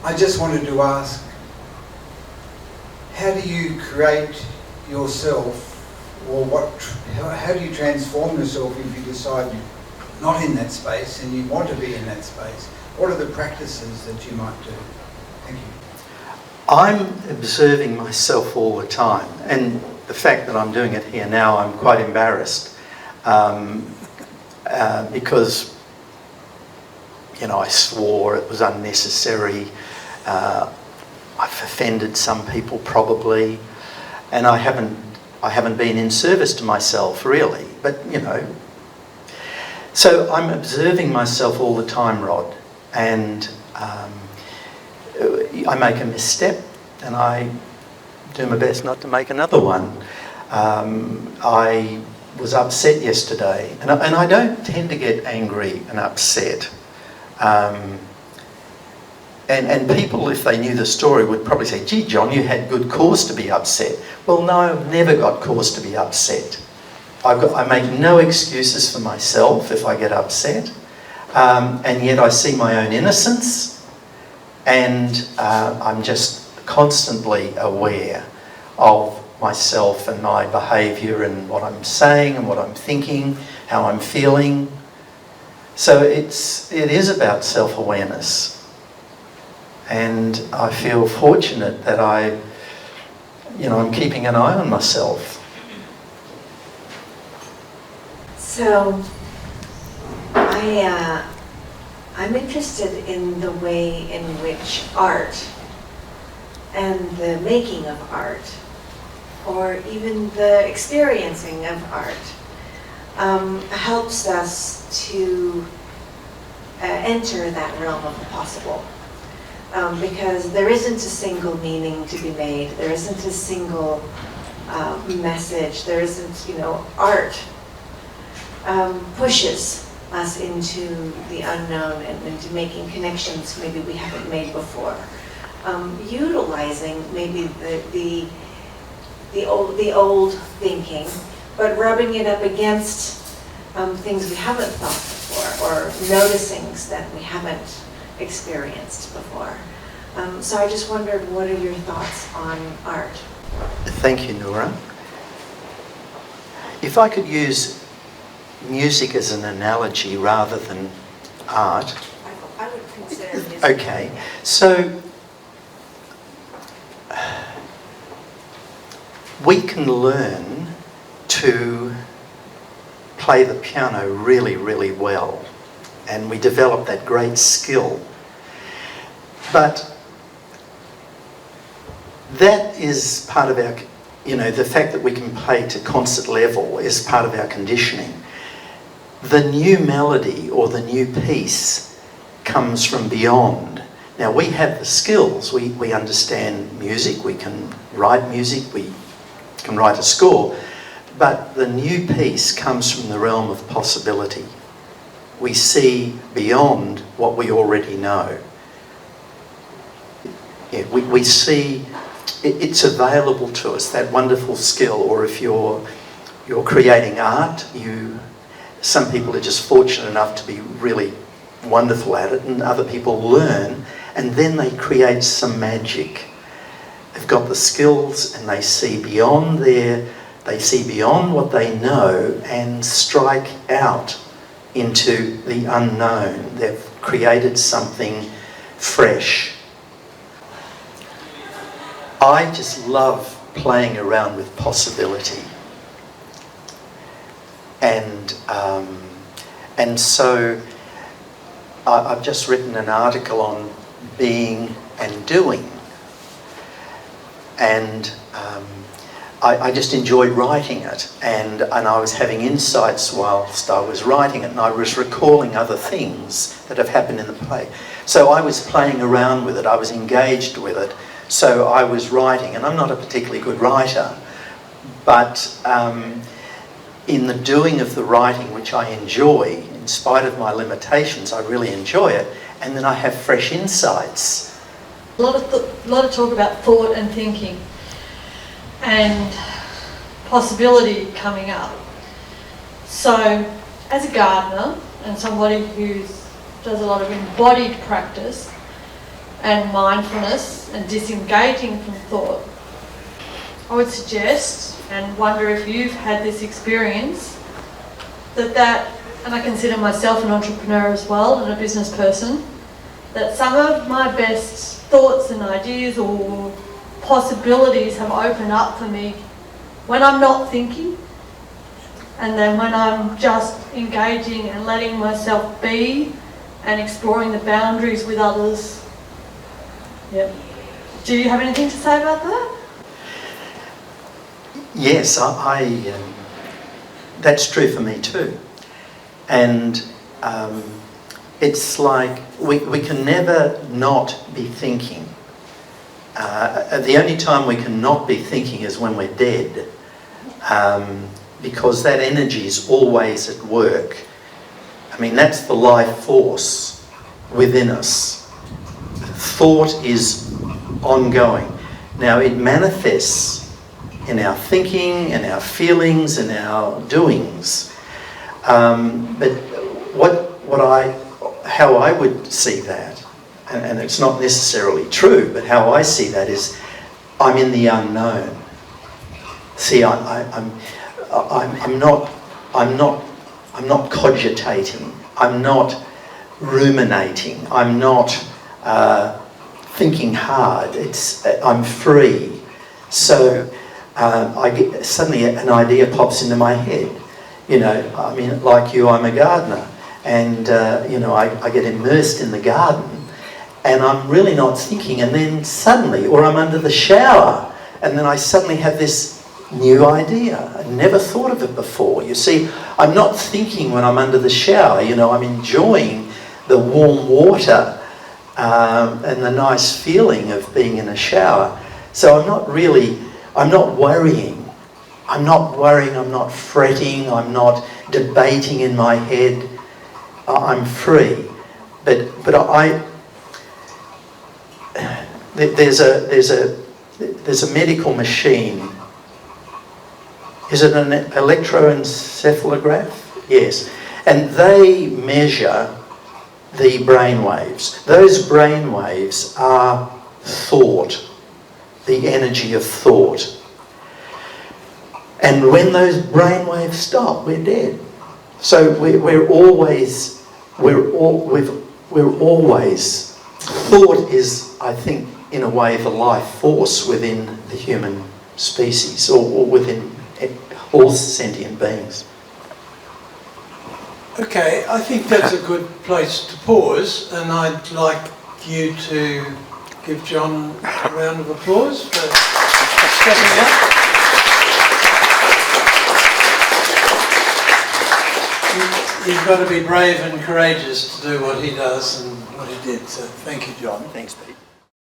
I just wanted to ask, how do you create yourself, or how do you transform yourself if you decide you're not in that space and you want to be in that space? What are the practices that you might do? Thank you. I'm observing myself all the time, and the fact that I'm doing it here now, I'm quite embarrassed because, you know, I swore it was unnecessary. I've offended some people probably, and I haven't been in service to myself really. But you know, so I'm observing myself all the time, Rod, and I make a misstep, and I do my best not to make another one. I was upset yesterday, and I don't tend to get angry and upset. And people, if they knew the story, would probably say, gee, John, you had good cause to be upset. Well, no, I've never got cause to be upset. I make no excuses for myself if I get upset. And yet I see my own innocence, and I'm just constantly aware of myself and my behaviour and what I'm saying and what I'm thinking, how I'm feeling. So it is about self-awareness. And I feel fortunate that I'm keeping an eye on myself. So, I'm interested in the way in which art and the making of art, or even the experiencing of art, helps us to enter that realm of the possible. Because there isn't a single meaning to be made, there isn't a single message, there isn't, art pushes us into the unknown and into making connections maybe we haven't made before. Utilizing maybe the old thinking, but rubbing it up against things we haven't thought before, or noticing that we haven't experienced before. So I just wondered, what are your thoughts on art? Thank you, Nora. If I could use music as an analogy rather than art. I would consider music. Okay, so we can learn to play the piano really, really well, and we develop that great skill. But that is part of our, the fact that we can play to concert level is part of our conditioning. The new melody or the new piece comes from beyond. Now we have the skills, we understand music, we can write music, we can write a score, but the new piece comes from the realm of possibility. We see beyond what we already know. Yeah, we see it's available to us, that wonderful skill. Or if you're creating art, some people are just fortunate enough to be really wonderful at it, and other people learn, and then they create some magic. They've got the skills, and they see beyond what they know and strike out into the unknown. They've created something fresh. I just love playing around with possibility. And so I've just written an article on being and doing. And I just enjoyed writing it. And I was having insights whilst I was writing it, and I was recalling other things that have happened in the play. So I was playing around with it, I was engaged with it. So I was writing, and I'm not a particularly good writer, but in the doing of the writing, which I enjoy, in spite of my limitations, I really enjoy it, and then I have fresh insights. A lot of talk about thought and thinking and possibility coming up. So as a gardener and somebody who does a lot of embodied practice, and mindfulness and disengaging from thought. I would suggest and wonder if you've had this experience that, and I consider myself an entrepreneur as well and a business person, that some of my best thoughts and ideas or possibilities have opened up for me when I'm not thinking, and then when I'm just engaging and letting myself be and exploring the boundaries with others. Yep. Do you have anything to say about that? Yes, that's true for me too. And it's like we can never not be thinking. The only time we can not be thinking is when we're dead, because that energy is always at work. I mean, that's the life force within us. Thought is ongoing. Now, it manifests in our thinking, in our feelings, in our doings. But how I would see that, and it's not necessarily true, but how I see that is, I'm in the unknown. See, I'm not cogitating. I'm not ruminating. I'm not thinking hard. I'm free. So suddenly an idea pops into my head. You know, I mean, like you, I'm a gardener, and I get immersed in the garden, and I'm really not thinking. And then suddenly, or I'm under the shower, and then I suddenly have this new idea. I never thought of it before. You see, I'm not thinking when I'm under the shower. You know, I'm enjoying the warm water and the nice feeling of being in a shower. So I'm not worrying. I'm not fretting, I'm not debating in my head. I'm free. But there's a medical machine. Is it an electroencephalograph? Yes. And they measure the brain waves. Those brain waves are thought, the energy of thought. And when those brain waves stop, we're dead. So we're always, thought is, I think, in a way, the life force within the human species, or within all sentient beings. Okay, I think that's a good place to pause, and I'd like you to give John a round of applause for stepping up. You've got to be brave and courageous to do what he does and what he did, so thank you, John. Thanks, Pete.